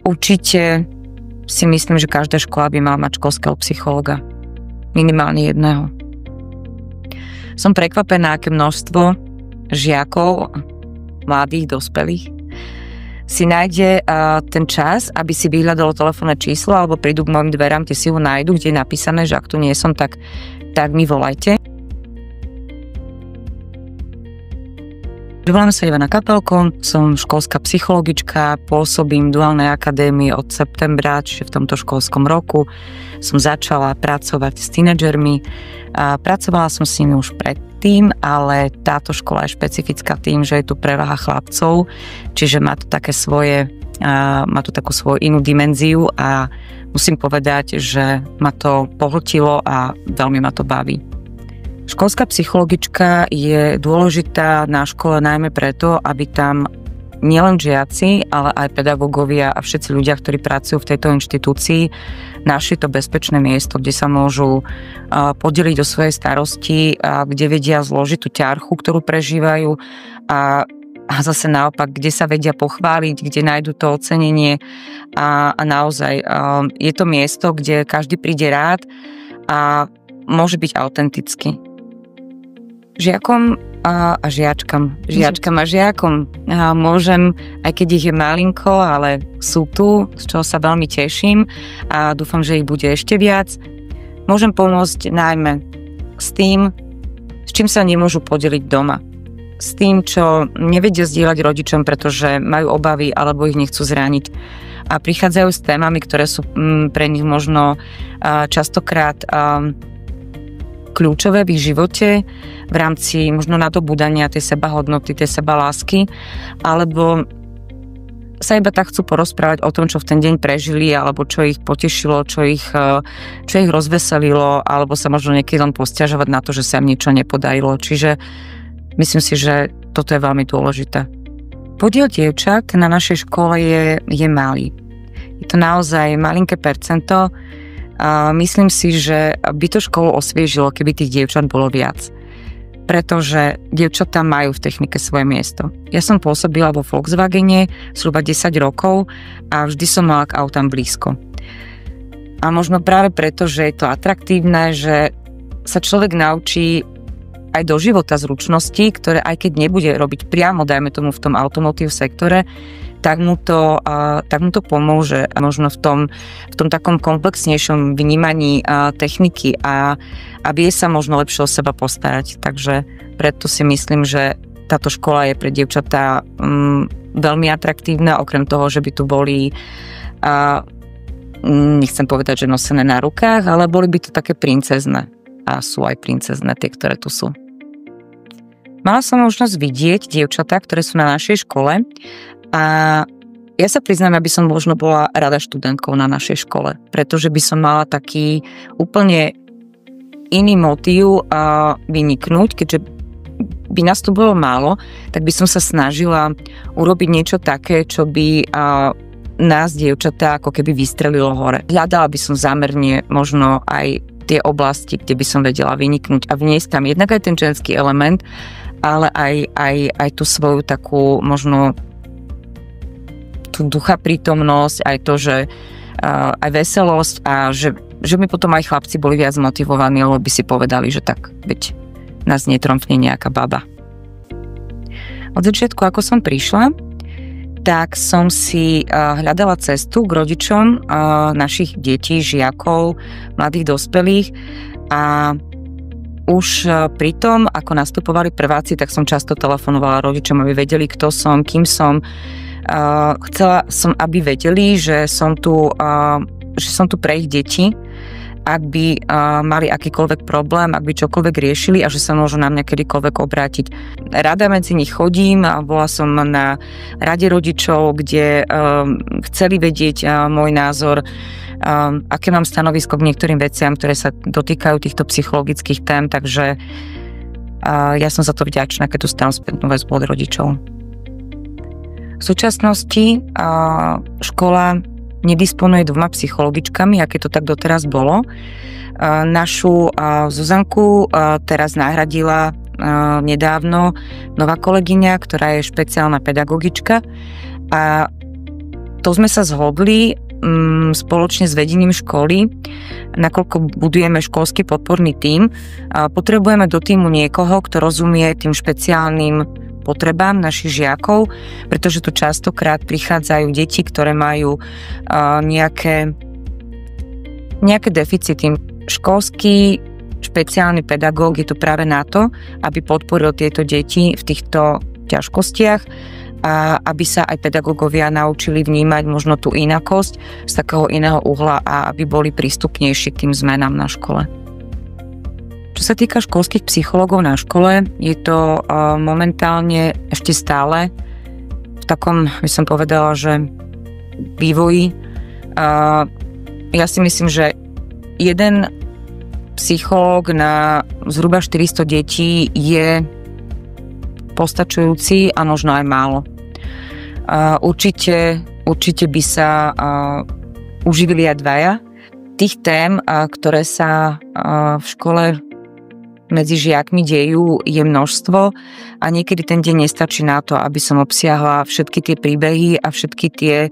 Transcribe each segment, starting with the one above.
Určite si myslím, že každá škola by mala mať školského psychologa. Minimálne jedného. Som prekvapená, aké množstvo žiakov, mladých, dospelých si nájde ten čas, aby si vyhľadalo telefónne číslo alebo prídu k mojim dverám, kde si ho nájdu, kde je napísané, že ak tu nie som, tak mi volajte. Volám sa Ivana Kapelko, som školská psychologička, pôsobím v duálnej akadémii od septembra, čiže v tomto školskom roku. Som začala pracovať s tínedžermi. Pracovala som s nimi už predtým, ale táto škola je špecifická tým, že je tu prevaha chlapcov, čiže má to takú svoju inú dimenziu a musím povedať, že ma to pohltilo a veľmi ma to baví. Školská psychologička je dôležitá na škole najmä preto, aby tam nielen žiaci, ale aj pedagógovia a všetci ľudia, ktorí pracujú v tejto inštitúcii, našli to bezpečné miesto, kde sa môžu podeliť o svojej starosti, kde vedia zložiť tú ťarchu, ktorú prežívajú a zase naopak, kde sa vedia pochváliť, kde nájdu to ocenenie a naozaj je to miesto, kde každý príde rád a môže byť autentický. Žiakom a žiačkam a žiakom môžem, aj keď ich je malinko, ale sú tu, z čoho sa veľmi teším a dúfam, že ich bude ešte viac. Môžem pomôcť najmä s tým, s čím sa nemôžu podeliť doma. S tým, čo nevedia zdieľať rodičom, pretože majú obavy alebo ich nechcú zraniť. A prichádzajú s témami, ktoré sú pre nich možno častokrát kľúčové v ich živote v rámci možno nadobúdania tej sebahodnoty, tej sebalásky, alebo sa iba tak chcú porozprávať o tom, čo v ten deň prežili, alebo čo ich potešilo, čo ich rozveselilo, alebo sa možno niekedy len posťažovať na to, že sa im niečo nepodarilo. Čiže myslím si, že toto je veľmi dôležité. Podiel dievčat na našej škole je malý. Je to naozaj malinké percento. Myslím si, že by to školu osviežilo, keby tých dievčat bolo viac. Pretože dievčatá majú v technike svoje miesto. Ja som pôsobila vo Volkswagene zhruba 10 rokov a vždy som mala k autám blízko. A možno práve preto, že je to atraktívne, že sa človek naučí aj do života zručnosti, ktoré aj keď nebude robiť priamo, dajme tomu v tom automotív sektore, tak mu to pomôže a možno v tom takom komplexnejšom vnímaní techniky a vie sa možno lepšie o seba postarať. Takže preto si myslím, že táto škola je pre dievčatá veľmi atraktívna, okrem toho, že by tu boli nechcem povedať, že nosené na rukách, ale boli by to také princezné. A sú aj princezné tie, ktoré tu sú. Mala som možnosť vidieť dievčatá, ktoré sú na našej škole a ja sa priznám, aby som možno bola rada študentkou na našej škole, pretože by som mala taký úplne iný motív vyniknúť, keďže by nás tu bolo málo, tak by som sa snažila urobiť niečo také, čo by nás, dievčatá, ako keby vystrelilo hore. Hľadala by som zámerne možno aj tie oblasti, kde by som vedela vyniknúť a vniesť tam jednak aj ten ženský element, ale aj tú svoju takú možno tú ducha prítomnosť, aj to, že aj veselosť a že by potom aj chlapci boli viac motivovaní, lebo by si povedali, že tak, veď nás netromfne nejaká baba. Od začiatku, ako som prišla, tak som si hľadala cestu k rodičom našich detí, žiakov, mladých dospelých a už pri tom, ako nastupovali prváci, tak som často telefonovala rodičom, aby vedeli, kto som, kým som. Chcela som, aby vedeli, že som tu pre ich deti, ak by mali akýkoľvek problém, ak by čokoľvek riešili a že sa môžu na mňa kedykoľvek obrátiť. Rada medzi nich chodím a bola som na rade rodičov, kde chceli vedieť môj názor, aké mám stanovisko k niektorým veciam, ktoré sa dotýkajú týchto psychologických tém, takže ja som za to vďačná, keď dostanú spätnú väzbu od rodičov. V súčasnosti škola nedisponuje 2 psychologičkami, aké to tak doteraz bolo. Našu Zuzanku teraz nahradila nedávno nová kolegyňa, ktorá je špeciálna pedagogička a to sme sa zhodli spoločne s vedením školy, nakoľko budujeme školský podporný tím, potrebujeme do týmu niekoho, kto rozumie tým špeciálnym potrebám našich žiakov, pretože tu častokrát prichádzajú deti, ktoré majú nejaké deficity. Školský špeciálny pedagóg je tu práve na to, aby podporil tieto deti v týchto ťažkostiach a aby sa aj pedagógovia naučili vnímať možno tú inakosť z takého iného uhla a aby boli prístupnejší k tým zmenám na škole. Čo sa týka školských psychológov na škole, je to momentálne ešte stále v takom, by som povedala, že vývoji. Ja si myslím, že jeden psychológ na zhruba 400 detí je postačujúci a možno aj málo. Určite by sa uživili aj dvaja. Tých tém, ktoré sa v škole medzi žiakmi dejú, je množstvo a niekedy ten deň nestačí na to, aby som obsiahla všetky tie príbehy a všetky tie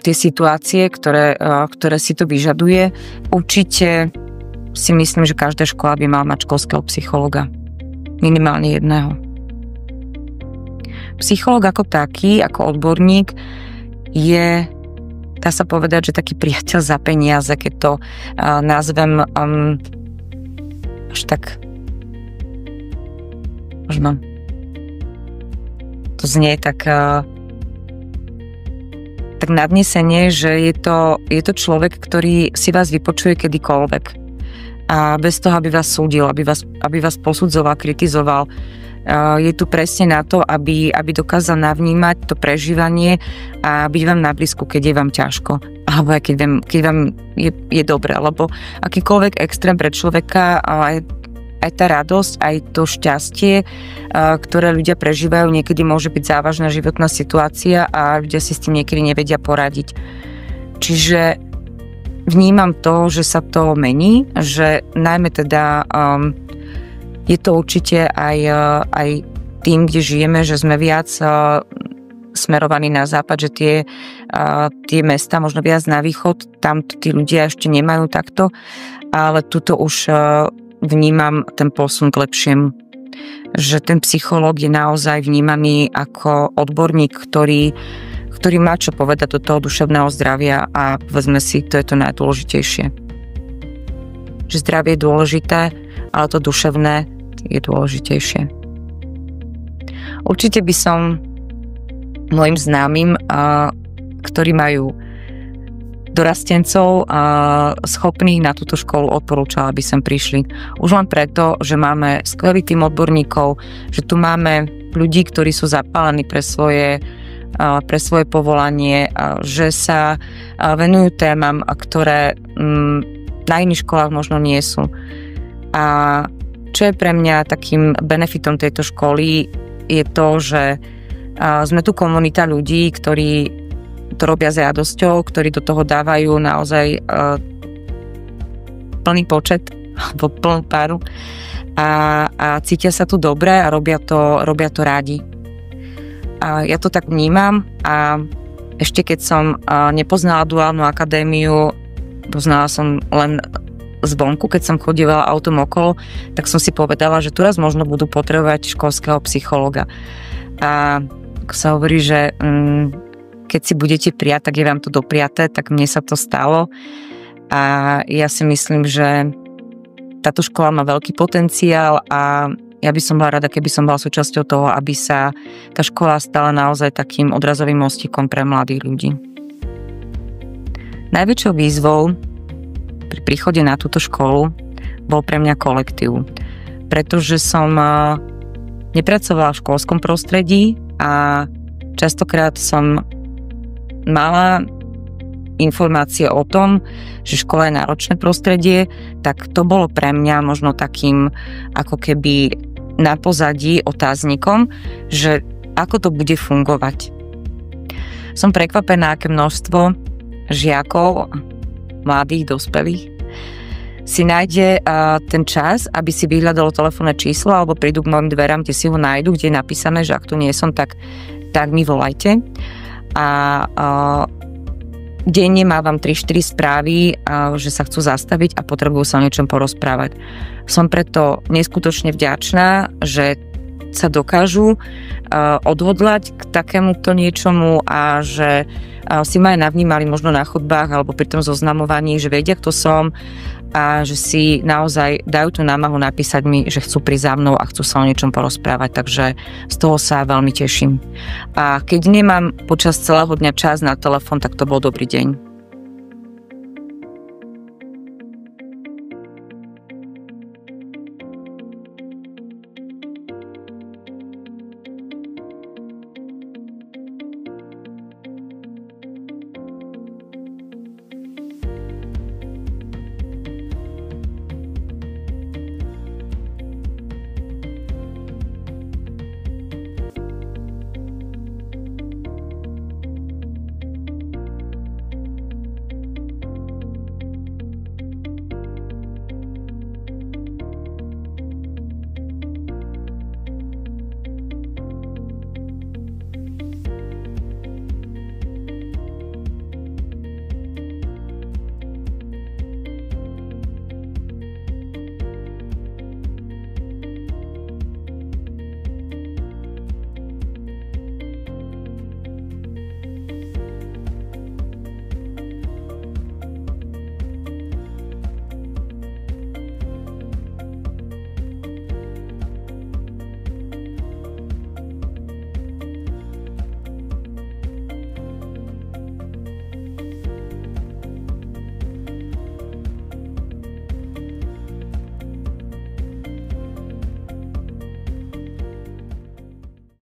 situácie, ktoré si to vyžaduje. Určite si myslím, že každá škola by mala mať školského psychologa. Minimálne jedného. Psychológ ako taký, ako odborník je, dá sa povedať, že taký priateľ za peniaze, keď to nazvem až tak možno to znie tak nadnesenie, že je to človek, ktorý si vás vypočuje kedykoľvek. A bez toho, aby vás súdil, aby vás posudzoval, kritizoval. Je tu presne na to, aby dokázal navnímať to prežívanie a byť vám na blízku, keď je vám ťažko. Alebo aj keď vám je dobre. Lebo akýkoľvek extrém pre človeka, aj tá radosť, aj to šťastie, ktoré ľudia prežívajú, niekedy môže byť závažná životná situácia a ľudia si s tým niekedy nevedia poradiť. Čiže vnímam to, že sa to mení, že najmä teda je to určite aj tým, kde žijeme, že sme viac smerovaní na západ, že tie mesta možno viac na východ, tam tí ľudia ešte nemajú takto, ale tuto už vnímam ten posun k lepšiemu. Že ten psychológ je naozaj vnímaný ako odborník, ktorý má čo povedať do toho duševného zdravia a povedzme si, to je to najdôležitejšie. Že zdravie je dôležité, ale to duševné je dôležitejšie. Určite by som mojim známym, ktorí majú dorastencov schopných na túto školu odporúčala, aby sem prišli. Už len preto, že máme skvelý tým odborníkov, že tu máme ľudí, ktorí sú zapálení pre svoje povolanie, že sa venujú témam, ktoré na iných školách možno nie sú. A čo je pre mňa takým benefitom tejto školy, je to, že sme tu komunita ľudí, ktorí to robia s radosťou, ktorí do toho dávajú naozaj plný počet alebo plnú páru a cítia sa tu dobre a robia to rádi. A ja to tak vnímam a ešte keď som nepoznala duálnu akadémiu, poznala som len zvonku, keď som chodívala autom okolo, tak som si povedala, že tu raz možno budú potrebovať školského psychologa. A ako sa hovorí, že keď si budete prijať, tak je vám to dopriaté, tak mne sa to stalo. A ja si myslím, že táto škola má veľký potenciál a ja by som bola rada, keby som bola súčasťou toho, aby sa tá škola stala naozaj takým odrazovým mostíkom pre mladých ľudí. Najväčšou výzvou pri príchode na túto školu bol pre mňa kolektív, pretože som nepracovala v školskom prostredí a častokrát som mala informácie o tom, že škola je náročné prostredie, tak to bolo pre mňa možno takým ako keby na pozadí otáznikom, že ako to bude fungovať. Som prekvapená, aké množstvo žiakov, mladých, dospelých si nájde ten čas, aby si vyhľadalo telefónne číslo alebo prídu k mojim dverám, kde si ho nájdu, kde je napísané, že ak tu nie som, tak mi volajte. a denne mávam 3-4 správy, že sa chcú zastaviť a potrebujú sa o niečom porozprávať. Som preto neskutočne vďačná, že sa dokážu odhodlať k takémuto niečomu a že si ma aj navnímali možno na chodbách alebo pri tom zoznamovaní, že vedia, kto som a že si naozaj dajú tú námahu napísať mi, že chcú prísť za mnou a chcú sa o niečom porozprávať, takže z toho sa veľmi teším. A keď nemám počas celého dňa čas na telefón, tak to bol dobrý deň.